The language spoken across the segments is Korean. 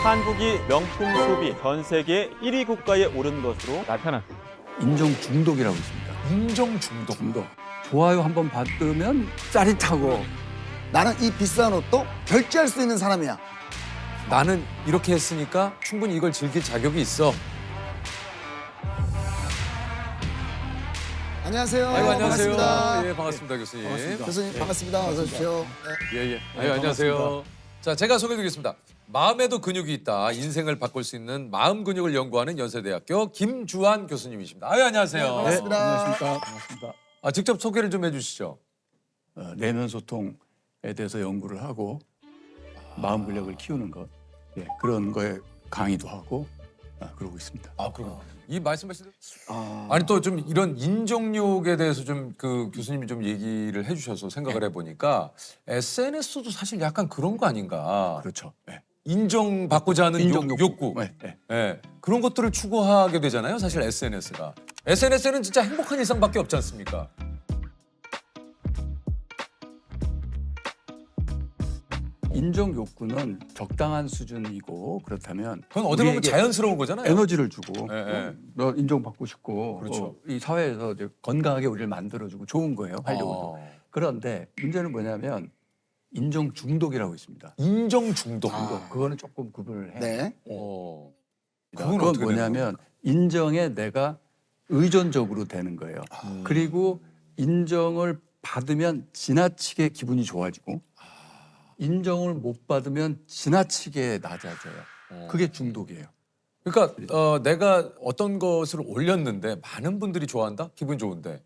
한국이 명품 소비 전 세계 1위 국가에 오른 것으로 나타났습니다. 인정 중독이라고 있습니다. 인정 중독. 좋아요 한번 받으면 짜릿하고 나는 이 비싼 옷도 결제할 수 있는 사람이야. 나는 이렇게 했으니까 충분히 이걸 즐길 자격이 있어. 안녕하세요. 아유, 안녕하세요. 반갑습니다. 예, 반갑습니다, 교수님. 반갑습니다. 교수님 반갑습니다. 어서 오십시오. 네. 예, 예. 아유, 안녕하세요. 자, 제가 소개해드리겠습니다. 마음에도 근육이 있다. 인생을 바꿀 수 있는 마음 근육을 연구하는 연세대학교 김주한 교수님이십니다. 아유, 안녕하세요. 네, 반갑습니다. 안녕하십니까. 반갑습니다. 직접 소개를 좀 해주시죠. 내면 소통에 대해서 연구를 하고 마음 근력을 키우는 것 그런 거에 강의도 하고 그러고 있습니다. 그럼 이 말씀하신 아니 또 좀 이런 인정욕에 대해서 좀 그 교수님이 좀 얘기를 해주셔서 생각을 해보니까 SNS도 사실 약간 그런 거 아닌가. 그렇죠. 네. 인정받고자 하는 인정 욕구. 네, 네. 예, 그런 것들을 추구하게 되잖아요. 사실 SNS가. SNS는 진짜 행복한 일상밖에 없지 않습니까? 인정 욕구는 적당한 수준이고 그렇다면 그건 어디 보면 우리에게 자연스러운 거잖아요. 에너지를 주고 예, 예. 너 인정받고 싶고 그렇죠. 이 사회에서 이제 건강하게 우리를 만들어주고 좋은 거예요. 활력으로. 그런데 문제는 뭐냐면 인정 중독이라고 있습니다. 인정 중독. 그거는 조금 구분을 해요. 네. 그건 그건 어떻게 뭐냐면 인정에 내가 의존적으로 되는 거예요. 그리고 인정을 받으면 지나치게 기분이 좋아지고 인정을 못 받으면 지나치게 낮아져요. 그게 중독이에요. 그러니까 내가 어떤 것을 올렸는데 많은 분들이 좋아한다? 기분 좋은데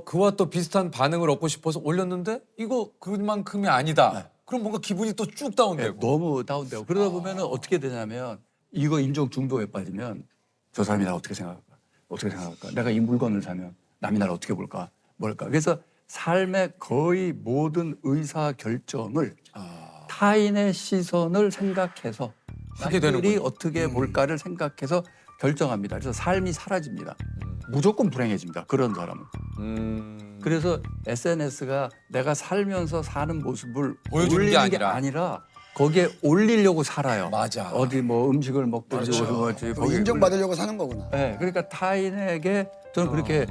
그와 또 비슷한 반응을 얻고 싶어서 올렸는데 이거 그만큼이 아니다. 그럼 뭔가 기분이 또 쭉 다운되고. 너무 다운되고 그러다 보면 어떻게 되냐면 이거 인정 중독에 빠지면 저 사람이 나 어떻게 생각할까? 어떻게 생각할까? 내가 이 물건을 사면 남이 나를 어떻게 볼까? 뭘까? 그래서 삶의 거의 모든 의사 결정을 타인의 시선을 생각해서 하게 남들이 되는군요. 어떻게 볼까를 생각해서 결정합니다. 그래서 삶이 사라집니다. 무조건 불행해집니다. 그런 사람은. 그래서 SNS가 내가 살면서 사는 모습을 보여주는 게 올리는 아니라. 거기에 올리려고 살아요. 맞아. 어디 뭐 음식을 먹든지 맞아. 뭐지 뭐 인정받으려고 사는 거구나. 네, 그러니까 타인에게 저는 그렇게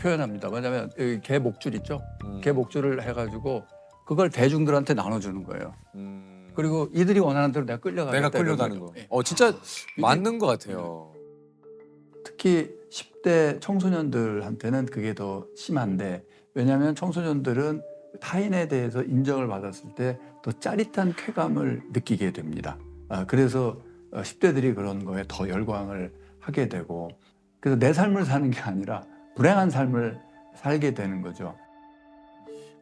표현합니다. 뭐냐면 이 개 목줄 있죠. 개 목줄을 해가지고 그걸 대중들한테 나눠주는 거예요. 그리고 이들이 원하는 대로 내가 끌려가겠다. 내가 끌려가는 이런 거. 거예요. 진짜 맞는 것 같아요. 특히 10대 청소년들한테는 그게 더 심한데 왜냐하면 청소년들은 타인에 대해서 인정을 받았을 때 더 짜릿한 쾌감을 느끼게 됩니다. 그래서 10대들이 그런 거에 더 열광을 하게 되고 그래서 내 삶을 사는 게 아니라 불행한 삶을 살게 되는 거죠.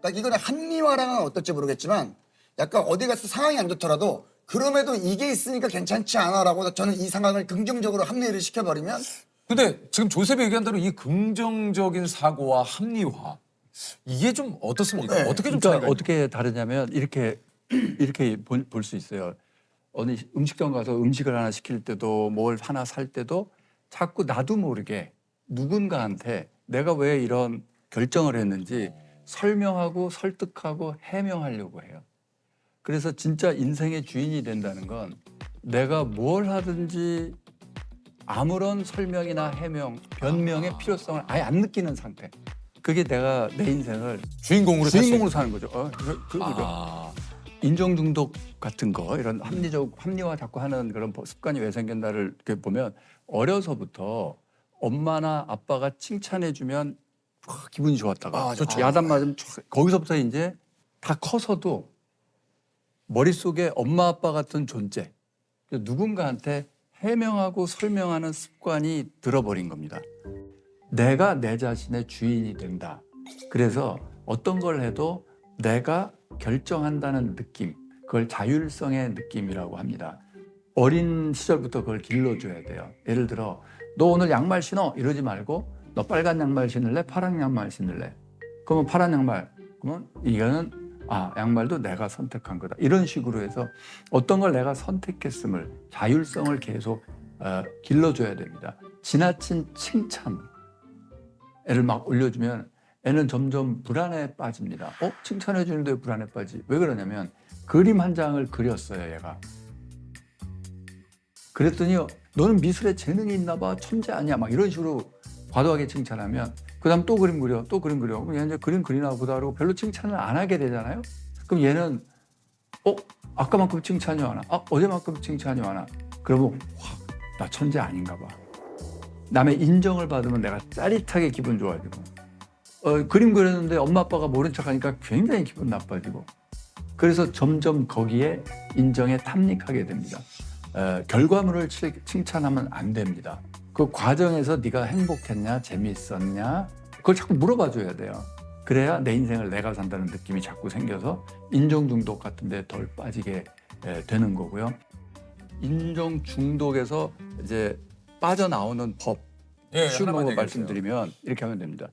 그러니까 이거는 합리화랑은 어떨지 모르겠지만 약간 어디 가서 상황이 안 좋더라도 그럼에도 이게 있으니까 괜찮지 않아라고 저는 이 상황을 긍정적으로 합리를 시켜버리면 근데 지금 조셉이 얘기한 대로 이 긍정적인 사고와 합리화 이게 좀 어떻습니까? 네. 어떻게 좀 그러니까 차이가 어떻게 다르냐면 이렇게 볼 수 있어요. 어느 음식점 가서 음식을 하나 시킬 때도 뭘 하나 살 때도 자꾸 나도 모르게 누군가한테 내가 왜 이런 결정을 했는지 설명하고 설득하고 해명하려고 해요. 그래서 진짜 인생의 주인이 된다는 건 내가 뭘 하든지 아무런 설명이나 해명, 변명의 필요성을 아예 안 느끼는 상태. 그게 내가 내 인생을 주인공으로 살수 주인공으로 사는 거죠. 그죠? 아, 인정 중독 같은 거 이런 합리화 자꾸 하는 그런 습관이 왜 생긴다를 이렇게 보면 어려서부터 엄마나 아빠가 칭찬해주면 기분이 좋았다가 좋죠. 야단 맞으면 거기서부터 이제 다 커서도 머릿속에 엄마 아빠 같은 존재 누군가한테 해명하고 설명하는 습관이 들어버린 겁니다. 내가 내 자신의 주인이 된다. 그래서 어떤 걸 해도 내가 결정한다는 느낌, 그걸 자율성의 느낌이라고 합니다. 어린 시절부터 그걸 길러줘야 돼요. 예를 들어 너 오늘 양말 신어 이러지 말고 너 빨간 양말 신을래? 파란 양말 신을래? 그러면 파란 양말. 그러면 이거는 양말도 내가 선택한 거다. 이런 식으로 해서 어떤 걸 내가 선택했음을 자율성을 계속 길러줘야 됩니다. 지나친 칭찬 애를 막 올려주면 애는 점점 불안에 빠집니다. 칭찬해 주는데 불안에 빠지. 왜 그러냐면 그림 한 장을 그렸어요, 얘가. 그랬더니 너는 미술에 재능이 있나 봐. 천재 아니야. 막 이런 식으로 과도하게 칭찬하면 그다음 또 그림 그려. 또 그림 그려. 그럼 얘 이제 그림 그리나 보다 그러고 별로 칭찬을 안 하게 되잖아요. 그럼 얘는 아까만큼 칭찬이 많아. 어제만큼 칭찬이 많아. 그러면 확 나 천재 아닌가 봐. 남의 인정을 받으면 내가 짜릿하게 기분 좋아지고 그림 그렸는데 엄마 아빠가 모른 척하니까 굉장히 기분 나빠지고 그래서 점점 거기에 인정에 탐닉하게 됩니다. 결과물을 칭찬하면 안 됩니다. 그 과정에서 네가 행복했냐 재미있었냐 그걸 자꾸 물어봐줘야 돼요. 그래야 내 인생을 내가 산다는 느낌이 자꾸 생겨서 인정 중독 같은 데 덜 빠지게 되는 거고요. 인정 중독에서 이제 빠져나오는 법 쉬운 방법 말씀드리면 이렇게 하면 됩니다.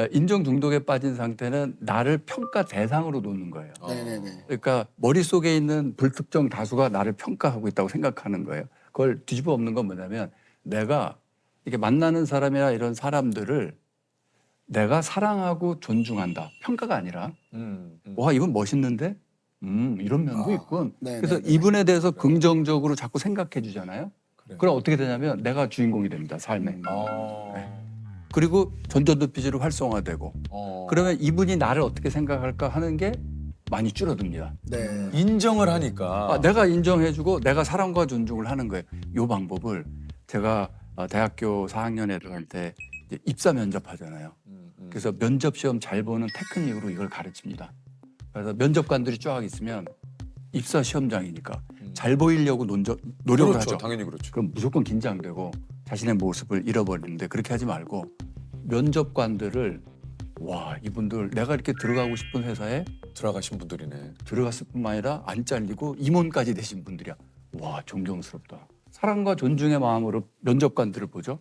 인정 중독에 빠진 상태는 나를 평가 대상으로 놓는 거예요. 네네네. 그러니까 머릿속에 있는 불특정 다수가 나를 평가하고 있다고 생각하는 거예요. 그걸 뒤집어 엎는 건 뭐냐면 내가 이렇게 만나는 사람이나 이런 사람들을 내가 사랑하고 존중한다. 평가가 아니라 와 이분 멋있는데 이런 면도 있군. 네네네. 그래서 이분에 대해서 긍정적으로 자꾸 생각해 주잖아요. 그럼 어떻게 되냐면 내가 주인공이 됩니다. 삶에. 그리고 전전도피지로 활성화되고 그러면 이분이 나를 어떻게 생각할까 하는 게 많이 줄어듭니다. 네. 인정을 하니까 내가 인정해주고 내가 사랑과 존중을 하는 거예요. 이 방법을 제가 대학교 4학년에 들어갈 때 이제 입사 면접하잖아요. 그래서 면접 시험 잘 보는 테크닉으로 이걸 가르칩니다. 그래서 면접관들이 쫙 있으면 입사 시험장이니까 잘 보이려고 노력을 그렇죠. 하죠. 당연히 그렇죠. 그럼 무조건 긴장되고 자신의 모습을 잃어버리는데 그렇게 하지 말고 면접관들을 와 이분들 내가 이렇게 들어가고 싶은 회사에 들어가신 분들이네. 들어갔을 뿐만 아니라 안 잘리고 임원까지 되신 분들이야. 와 존경스럽다. 사랑과 존중의 마음으로 면접관들을 보죠.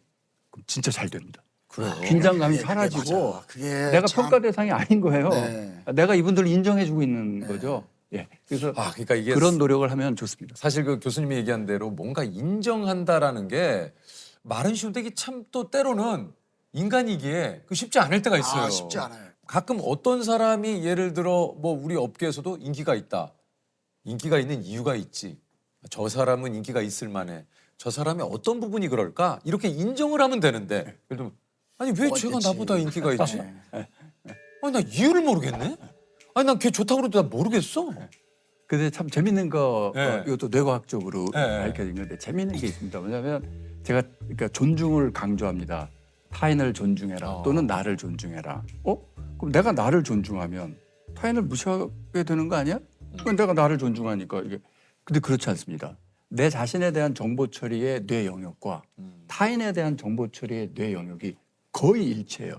그럼 진짜 잘 됩니다. 그래요. 긴장감이 그게 사라지고 맞아. 그게 내가 참- 평가 대상이 아닌 거예요. 네. 내가 이분들을 인정해주고 있는 거죠. 예. 그래서 그러니까 이게 그런 노력을 하면 좋습니다. 사실 그 교수님이 얘기한 대로 뭔가 인정한다라는 게 말은 쉬운데 이게 참 또 때로는 인간이기에 그 쉽지 않을 때가 있어요. 쉽지 않아요. 가끔 어떤 사람이 예를 들어 뭐 우리 업계에서도 인기가 있다. 인기가 있는 이유가 있지. 저 사람은 인기가 있을 만해. 저 사람의 어떤 부분이 그럴까? 이렇게 인정을 하면 되는데 예를 들면 아니 왜 쟤가 어쨌지. 나보다 인기가 있지? 네. 아니 나 이유를 모르겠네? 아니 난 걔 좋다고 그래도 나 모르겠어. 근데 참 재밌는 거 네. 이것도 뇌과학적으로 네. 밝혀진 건데 재밌는 게 있습니다. 뭐냐면 제가 그러니까 존중을 강조합니다. 타인을 존중해라 또는 나를 존중해라. 그럼 내가 나를 존중하면 타인을 무시하게 되는 거 아니야? 그럼 내가 나를 존중하니까 이게 근데 그렇지 않습니다. 내 자신에 대한 정보 처리의 뇌 영역과 타인에 대한 정보 처리의 뇌 영역이 거의 일치해요.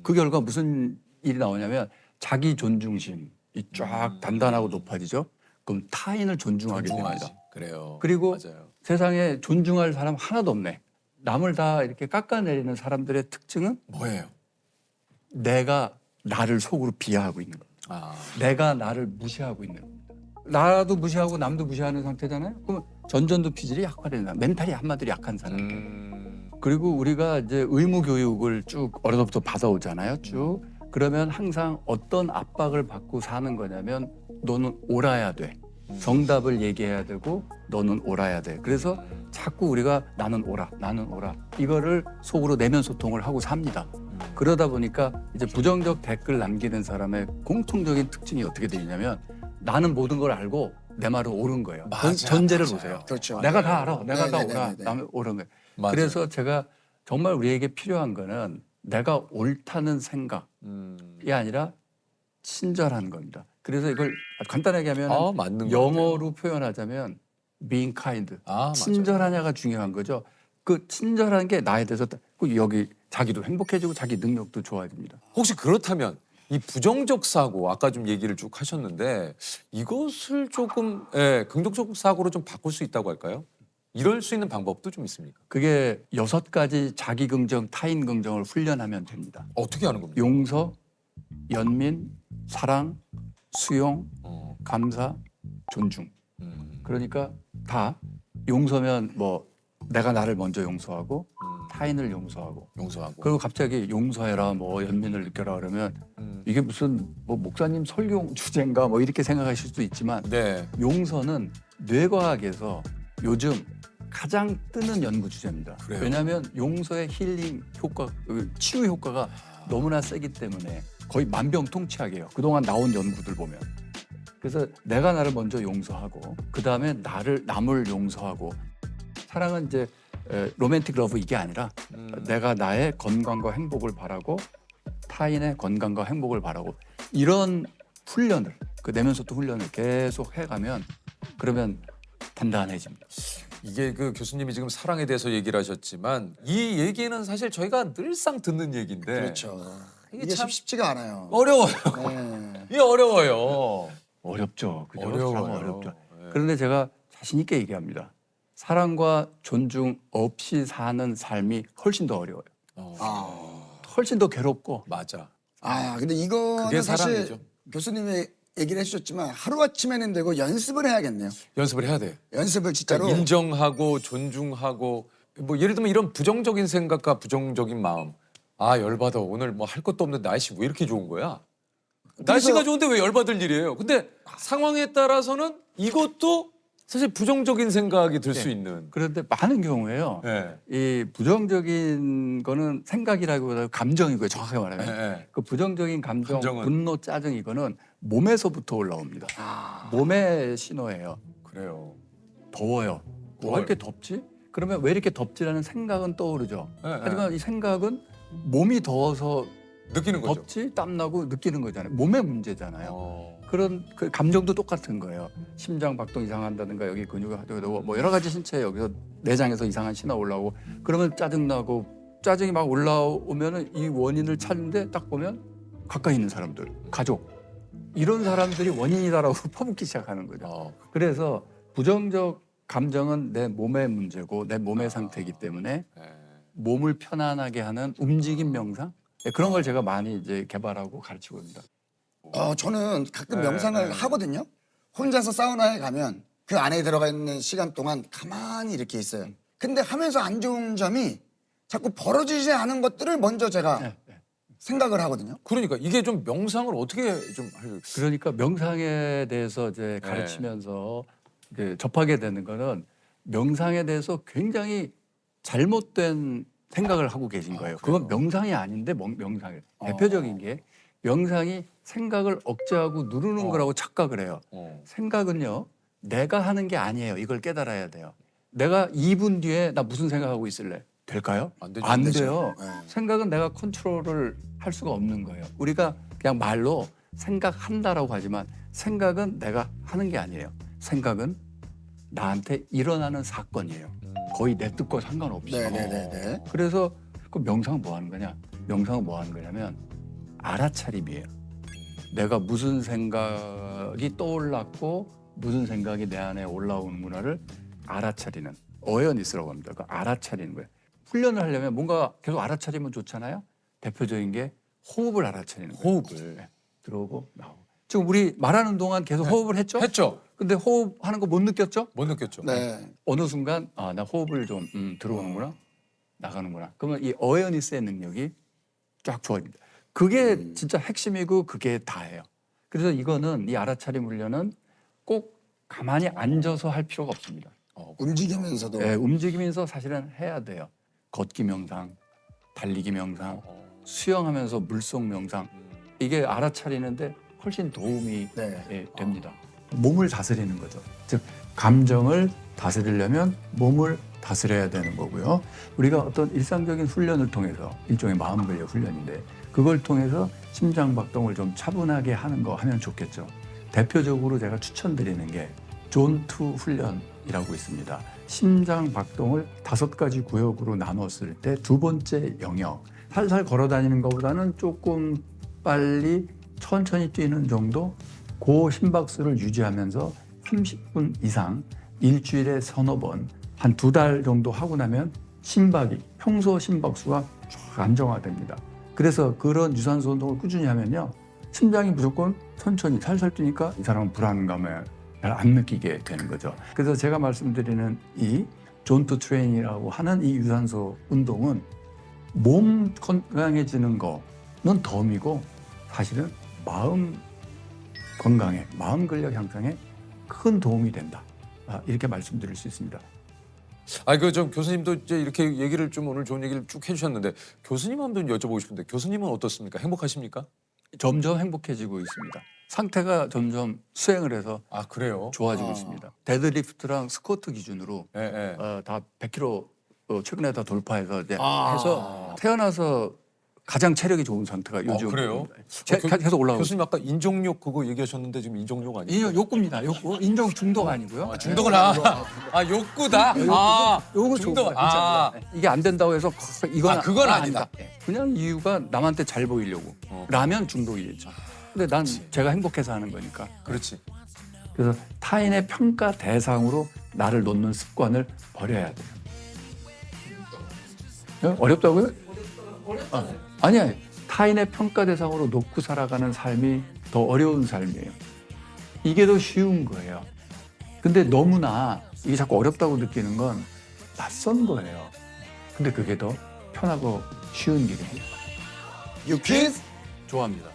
그 결과 무슨 일이 나오냐면 자기 존중심이 쫙 단단하고 높아지죠. 그럼 타인을 존중하게 존중하지. 됩니다. 그래요. 그리고 맞아요. 세상에 존중할 사람 하나도 없네. 남을 다 이렇게 깎아내리는 사람들의 특징은 뭐예요? 내가 나를 속으로 비하하고 있는 겁니다. 아, 내가 나를 무시하고 있는 겁니다. 나도 무시하고 남도 무시하는 상태잖아요. 그러면 전전도피질이 약화되는 사람, 멘탈이 한마디로 약한 사람. 그리고 우리가 이제 의무 교육을 쭉 어려서부터 받아오잖아요. 쭉. 그러면 항상 어떤 압박을 받고 사는 거냐면 너는 옳아야 돼. 정답을 얘기해야 되고 너는 옳아야 돼. 그래서 자꾸 우리가 나는 옳아, 나는 옳아. 이거를 속으로 내면 소통을 하고 삽니다. 그러다 보니까 이제 부정적 댓글 남기는 사람의 공통적인 특징이 어떻게 되냐면 나는 모든 걸 알고 내 말은 옳은 거예요. 맞아, 전제를 맞아요. 보세요. 그렇죠. 내가 다 알아. 내가 다 네네네네. 옳아. 남은 옳은 거예요. 맞아요. 그래서 제가 정말 우리에게 필요한 거는 내가 옳다는 생각이 아니라 친절한 겁니다. 그래서 이걸 간단하게 하면 맞는 것 영어로 표현하자면 being kind. 맞아요. 친절하냐가 중요한 거죠. 그 친절한 게 나에 대해서 그 여기 자기도 행복해지고 자기 능력도 좋아집니다. 혹시 그렇다면 이 부정적 사고 아까 좀 얘기를 쭉 하셨는데 이것을 조금 긍정적 사고로 좀 바꿀 수 있다고 할까요? 이럴 수 있는 방법도 좀 있습니까? 그게 6가지 자기 긍정, 타인 긍정을 훈련하면 됩니다. 어떻게 하는 겁니까? 용서, 연민, 사랑, 수용, 감사, 존중. 그러니까 다 용서면 뭐 내가 나를 먼저 용서하고 타인을 용서하고 용서하고. 그리고 갑자기 용서해라 뭐 연민을 느껴라 그러면 이게 무슨 뭐 목사님 설교 주제인가 뭐 이렇게 생각하실 수도 있지만 네. 용서는 뇌과학에서 요즘 가장 뜨는 연구 주제입니다. 그래요? 왜냐하면 용서의 힐링 효과, 치유 효과가 너무나 세기 때문에 거의 만병통치약이에요. 그동안 나온 연구들 보면. 그래서 내가 나를 먼저 용서하고 그 다음에 남을 용서하고 사랑은 이제 로맨틱 러브 이게 아니라 내가 나의 건강과 행복을 바라고 타인의 건강과 행복을 바라고 이런 훈련을 그 내면 소통 훈련을 계속 해가면 그러면 단단해집니다. 이게 그 교수님이 지금 사랑에 대해서 얘기를 하셨지만 이 얘기는 사실 저희가 늘상 듣는 얘기인데 그렇죠. 이게 이게 참 쉽지가 않아요. 어려워요. 네. 이게 어려워요. 어렵죠. 그죠? 어려워요. 사랑은 어렵죠. 네. 그런데 제가 자신 있게 얘기합니다. 사랑과 존중 없이 사는 삶이 훨씬 더 어려워요. 아, 훨씬 더 괴롭고 맞아. 근데 이거는 그게 사실 사랑이죠. 교수님이 얘기를 해주셨지만 하루아침에는 되고 연습을 해야겠네요. 연습을 해야 돼. 연습을 진짜로. 그러니까 인정하고 존중하고 뭐 예를 들면 이런 부정적인 생각과 부정적인 마음. 아 열받아 오늘 뭐 할 것도 없는데 날씨 왜 이렇게 좋은 거야? 날씨가 좋은데 왜 열받을 일이에요? 근데 상황에 따라서는 이것도 사실 부정적인 생각이 들 수 있는. 그런데 많은 경우에요. 네. 이 부정적인 거는 생각이라기보다 감정이고요. 정확하게 말하면. 네. 그 부정적인 감정, 감정은? 분노, 짜증 이거는 몸에서부터 올라옵니다. 몸의 신호예요. 그래요. 더워요. 왜 더워요. 이렇게 덥지? 그러면 왜 이렇게 덥지라는 생각은 떠오르죠. 네, 하지만 이 생각은 몸이 더워서 느끼는 거죠. 덥지, 땀나고 느끼는 거잖아요. 몸의 문제잖아요. 어. 그런 그 감정도 똑같은 거예요. 심장 박동 이상한다든가 여기 근육이 하더라도 뭐 여러 가지 신체 여기서 내장에서 이상한 신호 올라오고 그러면 짜증나고 짜증이 막 올라오면은 이 원인을 찾는데 딱 보면 가까이 있는 사람들, 가족 이런 사람들이 원인이다라고 퍼붓기 시작하는 거죠. 어. 그래서 부정적 감정은 내 몸의 문제고 내 몸의 상태이기 때문에 네. 몸을 편안하게 하는 움직임 명상 그런 걸 제가 많이 이제 개발하고 가르치고 있습니다. 저는 가끔 네, 명상을 네. 하거든요. 혼자서 사우나에 가면 그 안에 들어가 있는 시간 동안 가만히 이렇게 있어요. 근데 하면서 안 좋은 점이 자꾸 벌어지지 않은 것들을 먼저 제가 네. 생각을 하거든요. 그러니까 이게 좀 명상을 어떻게 좀 할? 그러니까 명상에 대해서 이제 가르치면서 이제 접하게 되는 거는 명상에 대해서 굉장히 잘못된 생각을 하고 계신 거예요. 그건 명상이 아닌데 명상이에요. 대표적인 게 명상이 생각을 억제하고 누르는 거라고 착각을 해요. 생각은요. 내가 하는 게 아니에요. 이걸 깨달아야 돼요. 내가 2분 뒤에 나 무슨 생각하고 있을래? 될까요? 안 되죠. 안 되죠. 돼요. 네. 생각은 내가 컨트롤을 할 수가 없는 거예요. 우리가 그냥 말로 생각한다라고 하지만 생각은 내가 하는 게 아니에요. 생각은 나한테 일어나는 사건이에요. 거의 내 뜻과 상관없이. 네네네. 그래서 그 명상 뭐 하는 거냐? 명상은 뭐 하는 거냐면 알아차림이에요. 내가 무슨 생각이 떠올랐고 무슨 생각이 내 안에 올라오는구나를 알아차리는 어웨어니스라고 합니다. 그 알아차리는 거예요. 훈련을 하려면 뭔가 계속 알아차리면 좋잖아요. 대표적인 게 호흡을 알아차리는 거예요. 호흡을. 네. 들어오고 나오고. 지금 우리 말하는 동안 계속 호흡을 했죠? 했죠. 근데 호흡하는 거 못 느꼈죠? 못 느꼈죠. 네. 어느 순간 나 호흡을 좀 들어오는구나 나가는구나. 그러면 이 어웨어니스의 능력이 쫙 좋아집니다. 그게 진짜 핵심이고 그게 다예요. 그래서 이거는 이 알아차림 훈련은 꼭 가만히 앉아서 할 필요가 없습니다. 움직이면서도. 네, 움직이면서 사실은 해야 돼요. 걷기 명상, 달리기 명상, 수영하면서 물속 명상 이게 알아차리는데 훨씬 도움이 네. 됩니다. 몸을 다스리는 거죠. 즉 감정을 다스리려면 몸을 다스려야 되는 거고요. 우리가 어떤 일상적인 훈련을 통해서 일종의 마음 근력 훈련인데 그걸 통해서 심장 박동을 좀 차분하게 하는 거 하면 좋겠죠. 대표적으로 제가 추천드리는 게 존2 훈련이라고 있습니다. 심장 박동을 5가지 구역으로 나눴을 때 두 번째 영역, 살살 걸어 다니는 것보다는 조금 빨리 천천히 뛰는 정도 그 심박수를 유지하면서 30분 이상 일주일에 서너 번 한 2달 정도 하고 나면 심박이 평소 심박수가 쫙 안정화됩니다. 그래서 그런 유산소 운동을 꾸준히 하면요. 심장이 무조건 천천히 살살 뛰니까 이 사람은 불안감을 잘 안 느끼게 되는 거죠. 그래서 제가 말씀드리는 이 존투 트레이닝이라고 하는 이 유산소 운동은 몸 건강해지는 거는 덤이고 사실은 마음 건강에, 마음 근력 향상에 큰 도움이 된다. 이렇게 말씀드릴 수 있습니다. 그 좀 교수님도 이제 이렇게 얘기를 좀 오늘 좋은 얘기를 쭉 해주셨는데 교수님 한번 여쭤보고 싶은데 교수님은 어떻습니까? 행복하십니까? 점점 행복해지고 있습니다. 상태가 점점 수행을 해서 아 그래요? 좋아지고 있습니다. 데드리프트랑 스쿼트 기준으로 예, 예. 다 100kg 최근에 다 돌파해서 이제 해서 태어나서 가장 체력이 좋은 상태가 요즘. 그래요? 계속 올라오고. 교수님 아까 인종욕 그거 얘기하셨는데 지금 인종욕 아니에요? 이 욕구입니다. 욕구. 인종 중독 아니고요. 중독은 욕구다. 요거 중독. 좋은 거예요. 이게 안 된다고 해서 이건 그건 아니다. 그냥 이유가 남한테 잘 보이려고. 라면 중독이겠죠. 근데 난 제가 행복해서 하는 거니까. 그렇지. 그래서 타인의 평가 대상으로 나를 놓는 습관을 버려야 돼요. 어렵다고요? 아니야. 타인의 평가 대상으로 놓고 살아가는 삶이 더 어려운 삶이에요. 이게 더 쉬운 거예요. 근데 너무나 이게 자꾸 어렵다고 느끼는 건 낯선 거예요. 근데 그게 더 편하고 쉬운 길입니다. 유퀴즈 좋아합니다.